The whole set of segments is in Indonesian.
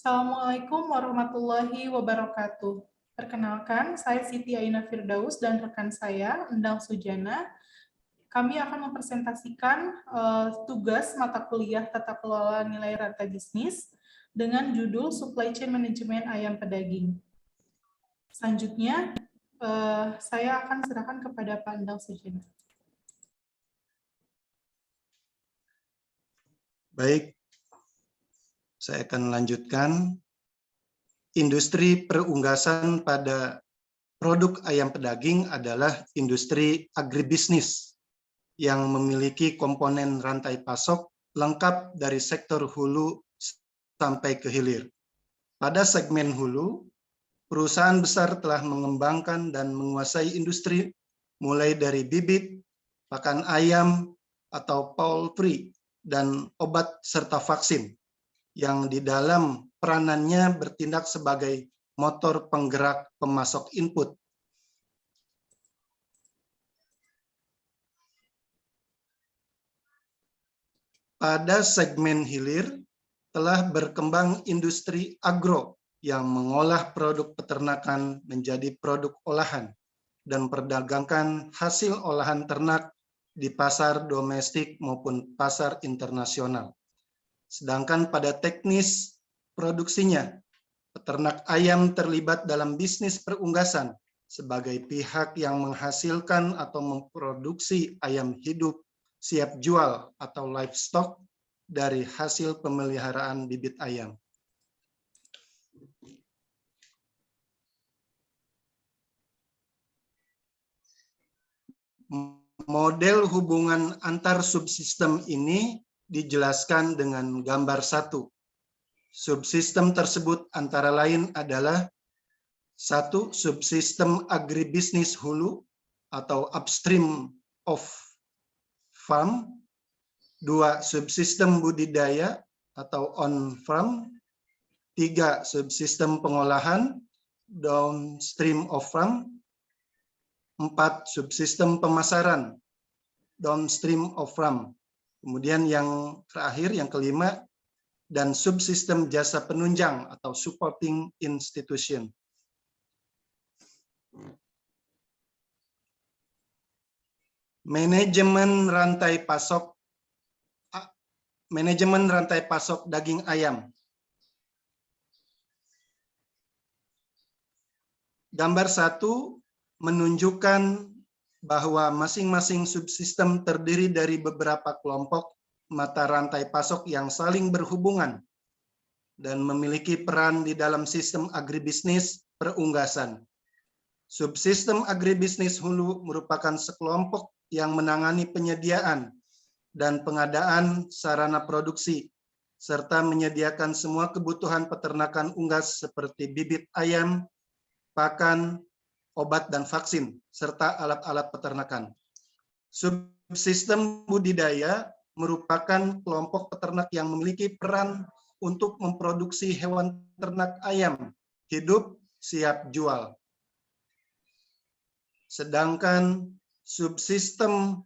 Assalamualaikum warahmatullahi wabarakatuh. Perkenalkan, saya Siti Aina Firdaus dan rekan saya, Endang Sujana. Kami akan mempresentasikan tugas mata kuliah Tata Kelola Nilai Rantai Bisnis dengan judul Supply Chain Management Ayam Pedaging. Selanjutnya, saya akan serahkan kepada Pak Endang Sujana. Baik, saya akan lanjutkan. Industri perunggasan pada produk ayam pedaging adalah industri agribisnis yang memiliki komponen rantai pasok lengkap dari sektor hulu sampai ke hilir. Pada segmen hulu, perusahaan besar telah mengembangkan dan menguasai industri mulai dari bibit, pakan ayam atau poultry, dan obat serta vaksin yang di dalam peranannya bertindak sebagai motor penggerak pemasok input. Pada segmen hilir telah berkembang industri agro yang mengolah produk peternakan menjadi produk olahan dan perdagangkan hasil olahan ternak di pasar domestik maupun pasar internasional. Sedangkan pada teknis produksinya, peternak ayam terlibat dalam bisnis perunggasan sebagai pihak yang menghasilkan atau memproduksi ayam hidup siap jual atau livestock dari hasil pemeliharaan bibit ayam. Model hubungan antar subsistem ini dijelaskan dengan gambar 1. Subsistem tersebut antara lain adalah 1. Subsistem agribisnis hulu atau upstream of farm. 2. Subsistem budidaya atau on farm. 3. Subsistem pengolahan downstream of farm. 4. Subsistem pemasaran downstream of farm. Kemudian yang terakhir, yang kelima, dan subsistem jasa penunjang atau supporting institution. Manajemen rantai pasok daging ayam. Gambar 1 menunjukkan bahwa masing-masing subsistem terdiri dari beberapa kelompok mata rantai pasok yang saling berhubungan dan memiliki peran di dalam sistem agribisnis perunggasan. Subsistem agribisnis hulu merupakan sekelompok yang menangani penyediaan dan pengadaan sarana produksi, serta menyediakan semua kebutuhan peternakan unggas seperti bibit ayam, pakan, obat dan vaksin, serta alat-alat peternakan. Subsistem budidaya merupakan kelompok peternak yang memiliki peran untuk memproduksi hewan ternak ayam hidup siap jual. Sedangkan subsistem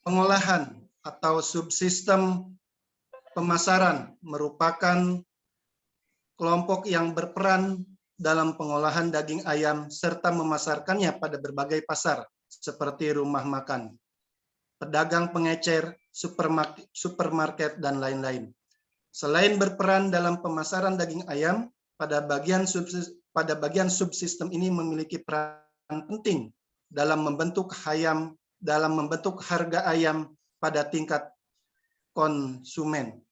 pengolahan atau subsistem pemasaran merupakan kelompok yang berperan dalam pengolahan daging ayam serta memasarkannya pada berbagai pasar seperti rumah makan, pedagang pengecer, supermarket, dan lain-lain. Selain berperan dalam pemasaran daging ayam, pada bagian subsistem ini memiliki peran penting dalam membentuk harga ayam pada tingkat konsumen.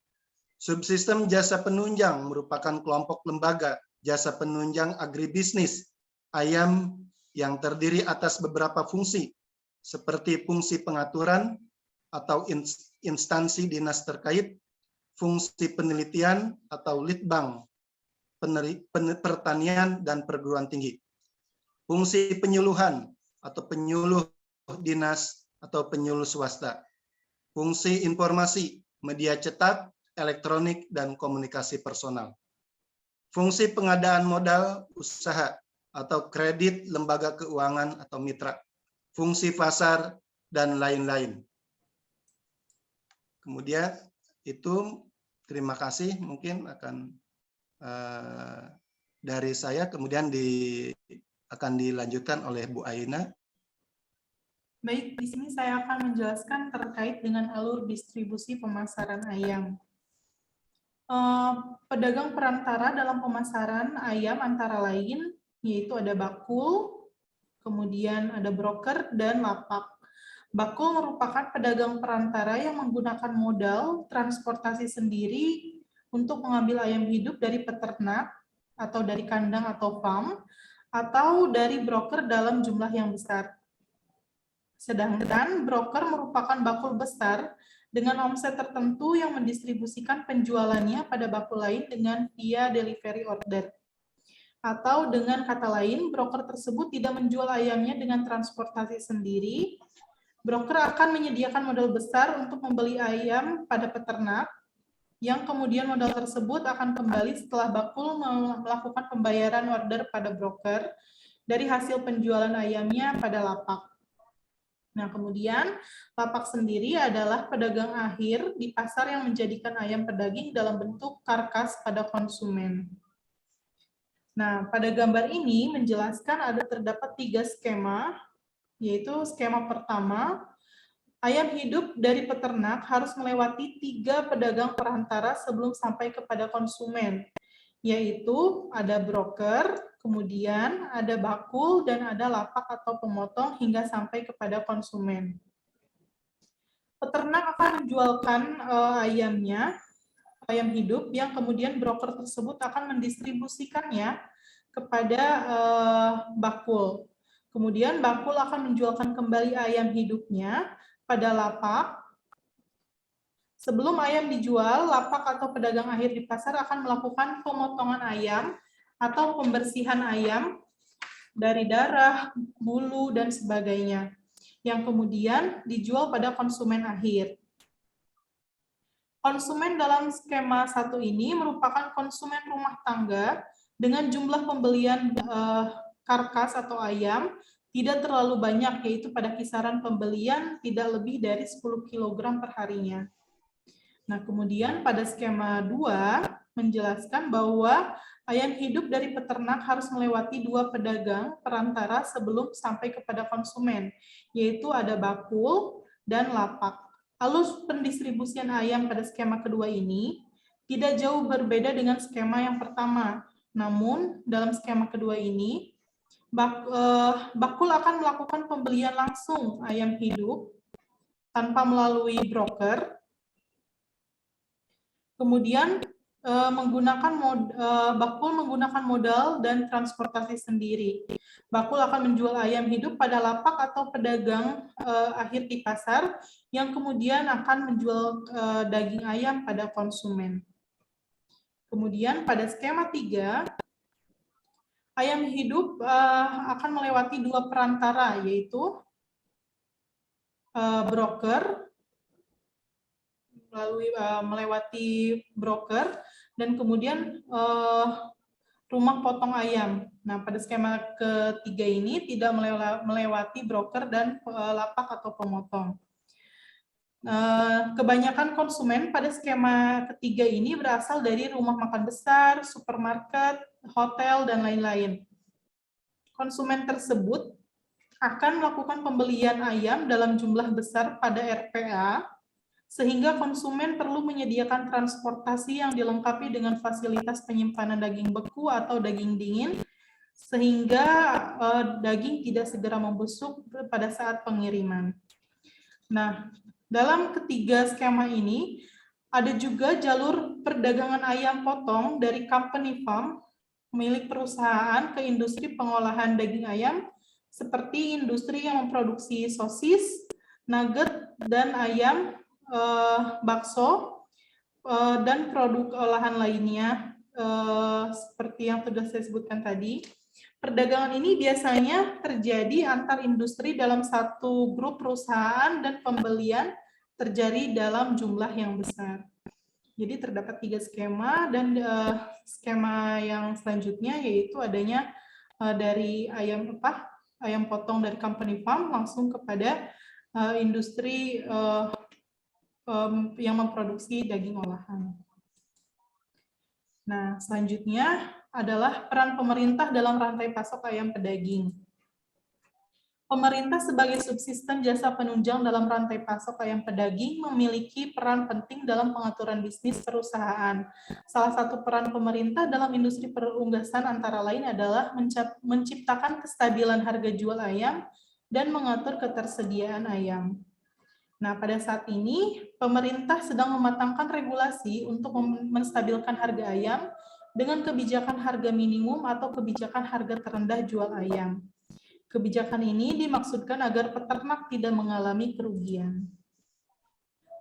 Subsistem jasa penunjang merupakan kelompok lembaga jasa penunjang agribisnis ayam yang terdiri atas beberapa fungsi, seperti fungsi pengaturan atau instansi dinas terkait, fungsi penelitian atau litbang, pertanian dan perguruan tinggi, fungsi penyuluhan atau penyuluh dinas atau penyuluh swasta, fungsi informasi, media cetak, elektronik, dan komunikasi personal. Fungsi pengadaan modal usaha atau kredit lembaga keuangan atau mitra, fungsi pasar, dan lain-lain. Kemudian itu, terima kasih, mungkin akan dari saya, kemudian akan dilanjutkan oleh Bu Aina. Baik, di sini saya akan menjelaskan terkait dengan alur distribusi pemasaran ayam. Pedagang perantara dalam pemasaran ayam antara lain, yaitu ada bakul, kemudian ada broker, dan lapak. Bakul merupakan pedagang perantara yang menggunakan modal transportasi sendiri untuk mengambil ayam hidup dari peternak, atau dari kandang atau farm, atau dari broker dalam jumlah yang besar. Sedangkan broker merupakan bakul besar dengan omset tertentu yang mendistribusikan penjualannya pada bakul lain dengan via delivery order. Atau dengan kata lain, broker tersebut tidak menjual ayamnya dengan transportasi sendiri. Broker akan menyediakan modal besar untuk membeli ayam pada peternak, yang kemudian modal tersebut akan kembali setelah bakul melakukan pembayaran order pada broker dari hasil penjualan ayamnya pada lapak. Nah, kemudian lapak sendiri adalah pedagang akhir di pasar yang menjadikan ayam pedaging dalam bentuk karkas pada konsumen. Nah, pada gambar ini menjelaskan ada terdapat 3 skema, yaitu skema pertama, ayam hidup dari peternak harus melewati 3 pedagang perantara sebelum sampai kepada konsumen, yaitu ada broker, kemudian ada bakul, dan ada lapak atau pemotong hingga sampai kepada konsumen. Peternak akan menjualkan ayamnya, ayam hidup, yang kemudian broker tersebut akan mendistribusikannya kepada bakul. Kemudian bakul akan menjualkan kembali ayam hidupnya pada lapak. Sebelum ayam dijual, lapak atau pedagang akhir di pasar akan melakukan pemotongan ayam atau pembersihan ayam dari darah, bulu, dan sebagainya, yang kemudian dijual pada konsumen akhir. Konsumen dalam skema 1 ini merupakan konsumen rumah tangga dengan jumlah pembelian karkas atau ayam tidak terlalu banyak, yaitu pada kisaran pembelian tidak lebih dari 10 kg per harinya. Nah, kemudian pada skema 2 menjelaskan bahwa ayam hidup dari peternak harus melewati 2 pedagang perantara sebelum sampai kepada konsumen, yaitu ada bakul dan lapak. Alur pendistribusian ayam pada skema kedua ini tidak jauh berbeda dengan skema yang pertama. Namun, dalam skema kedua ini, bakul akan melakukan pembelian langsung ayam hidup tanpa melalui broker. Kemudian bakul menggunakan modal dan transportasi sendiri. Bakul akan menjual ayam hidup pada lapak atau pedagang akhir di pasar yang kemudian akan menjual daging ayam pada konsumen. Kemudian pada skema 3, ayam hidup akan melewati 2 perantara, yaitu broker, melewati broker, dan kemudian rumah potong ayam. Nah, pada skema ketiga ini tidak melewati broker dan lapak atau pemotong. Kebanyakan konsumen pada skema ketiga ini berasal dari rumah makan besar, supermarket, hotel, dan lain-lain. Konsumen tersebut akan melakukan pembelian ayam dalam jumlah besar pada RPA, sehingga konsumen perlu menyediakan transportasi yang dilengkapi dengan fasilitas penyimpanan daging beku atau daging dingin, sehingga daging tidak segera membusuk pada saat pengiriman. Nah, dalam ketiga skema ini, ada juga jalur perdagangan ayam potong dari company farm milik perusahaan ke industri pengolahan daging ayam, seperti industri yang memproduksi sosis, nugget, dan ayam bakso, dan produk olahan lainnya, seperti yang sudah saya sebutkan tadi. Perdagangan ini biasanya terjadi antar industri dalam satu grup perusahaan dan pembelian terjadi dalam jumlah yang besar. Jadi terdapat 3 skema, dan skema yang selanjutnya yaitu adanya dari ayam potong dari company farm langsung kepada industri yang memproduksi daging olahan. Nah, selanjutnya adalah peran pemerintah dalam rantai pasok ayam pedaging. Pemerintah sebagai subsistem jasa penunjang dalam rantai pasok ayam pedaging memiliki peran penting dalam pengaturan bisnis perusahaan. Salah satu peran pemerintah dalam industri perunggasan antara lain adalah menciptakan kestabilan harga jual ayam dan mengatur ketersediaan ayam. Nah, pada saat ini, pemerintah sedang mematangkan regulasi untuk menstabilkan harga ayam dengan kebijakan harga minimum atau kebijakan harga terendah jual ayam. Kebijakan ini dimaksudkan agar peternak tidak mengalami kerugian.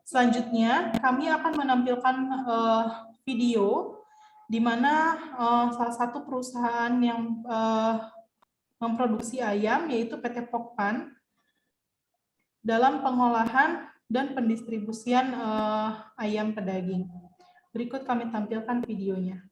Selanjutnya, kami akan menampilkan video di mana salah satu perusahaan yang memproduksi ayam, yaitu PT Pokpan, dalam pengolahan dan pendistribusian ayam pedaging. Berikut kami tampilkan videonya.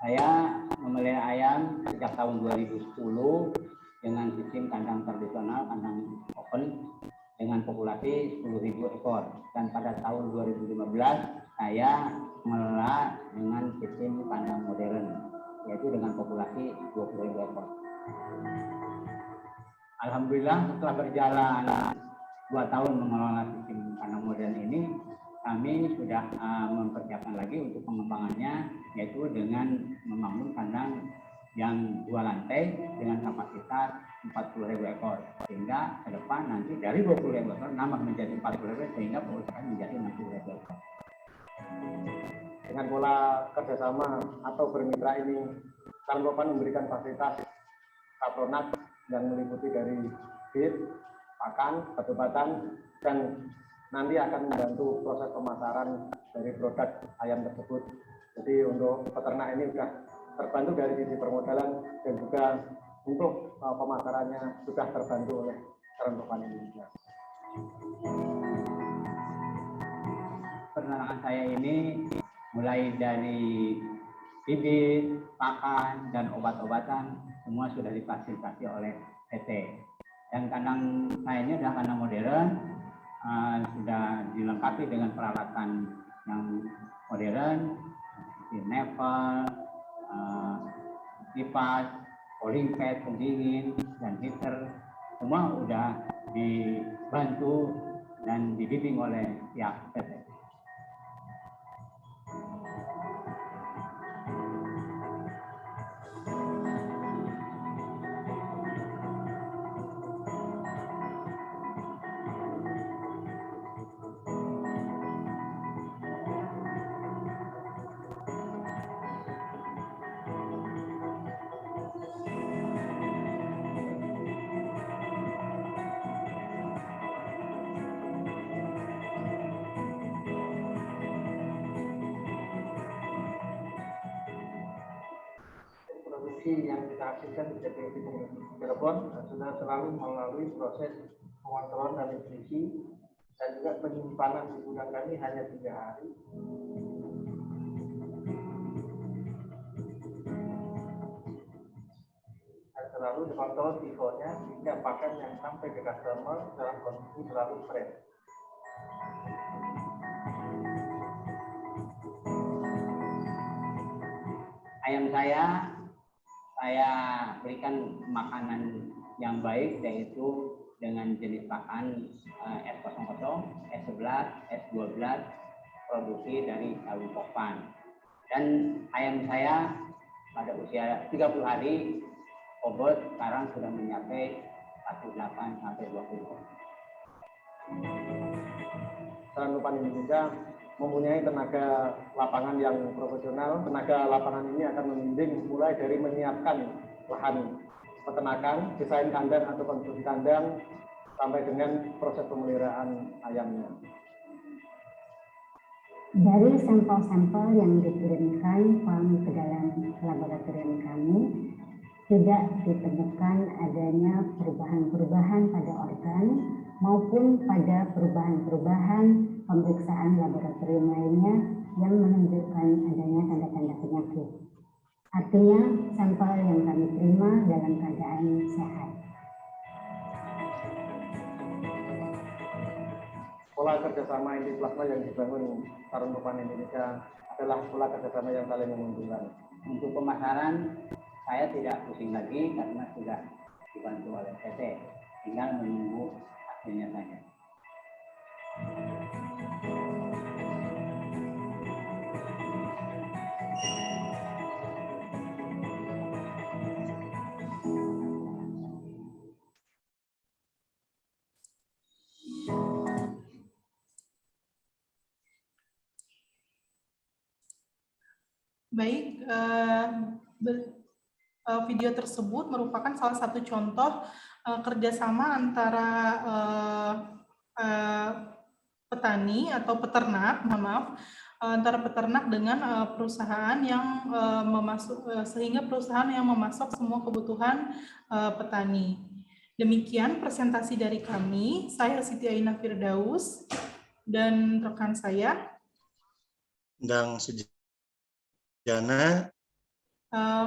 Saya memelihara ayam sejak tahun 2010 dengan sistem kandang tradisional, kandang open dengan populasi 10.000 ekor. Dan pada tahun 2015 saya mengelola dengan sistem kandang modern, yaitu dengan populasi 20.000 ekor. Alhamdulillah setelah berjalan 2 tahun mengelola sistem kandang modern ini, kami sudah mempersiapkan lagi untuk pengembangannya, yaitu dengan membangun kandang yang 2 lantai dengan kapasitas 40.000 ekor, sehingga ke depan nanti dari 20.000 ekor nambah menjadi 40.000 sehingga perusahaan menjadi 60.000 ekor. Dengan pola kerjasama atau bermitra ini, Pokpan memberikan fasilitas kapronak yang meliputi dari feed, pakan, batu-batan, dan nanti akan membantu proses pemasaran dari produk ayam tersebut. Jadi untuk peternak ini sudah terbantu dari sisi permodalan dan juga untuk pemasarannya sudah terbantu oleh Pokpan Indonesia. Peternakan saya ini mulai dari bibit, pakan, dan obat-obatan semua sudah difasilitasi oleh PT. Dan kandang saya ini adalah kandang modern, sudah dilengkapi dengan peralatan yang modern seperti nevel, kipas, cooling pad, pendingin, dan heater. Semua sudah dibantu dan dibimbing oleh pihak PT. Yang kita hasilkan di JPT Cirebon sudah selalu melalui proses pengontrolan dan nutrisi dan juga penyimpanan di gudang kami hanya 3 hari. Dan selalu dikontrol FIFO-nya sehingga pakan yang sampai ke customer dalam kondisi selalu fresh. Ayam saya berikan makanan yang baik, yaitu dengan jenis pakan S00, S11, S12 produksi dari Pokpan. Dan ayam saya pada usia 30 hari bobot sekarang sudah mencapai 18 sampai 20 ton. Pokpan Indonesia mempunyai tenaga lapangan yang profesional. Tenaga lapangan ini akan membimbing mulai dari menyiapkan lahan peternakan, desain kandang atau konstruksi kandang, sampai dengan proses pemeliharaan ayamnya. Dari sampel-sampel yang dikirimkan ke dalam laboratorium kami, tidak ditemukan adanya perubahan-perubahan pada organ maupun pada perubahan-perubahan pemeriksaan laboratorium lainnya yang menunjukkan adanya tanda-tanda penyakit. Artinya, sampel yang kami terima dalam keadaan sehat. Pola kerjasama inti plasma yang dibangun Sarumpaan Indonesia adalah pola kerjasama yang saling menguntungkan. Untuk pemasaran, saya tidak pusing lagi karena sudah dibantu oleh PT. Tinggal menunggu hasilnya saja. Baik, video tersebut merupakan salah satu contoh kerjasama antara petani atau peternak, antara peternak dengan perusahaan yang sehingga perusahaan yang memasok semua kebutuhan petani. Demikian presentasi dari kami. Saya Siti Aina Firdaus dan rekan saya Endang Sujana.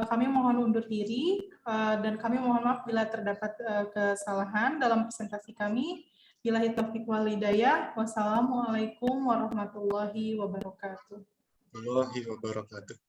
Kami mohon undur diri dan kami mohon maaf bila terdapat kesalahan dalam presentasi kami. Billahi taufiq wal hidayah. Wassalamualaikum warahmatullahi wabarakatuh. Warahmatullahi wabarakatuh.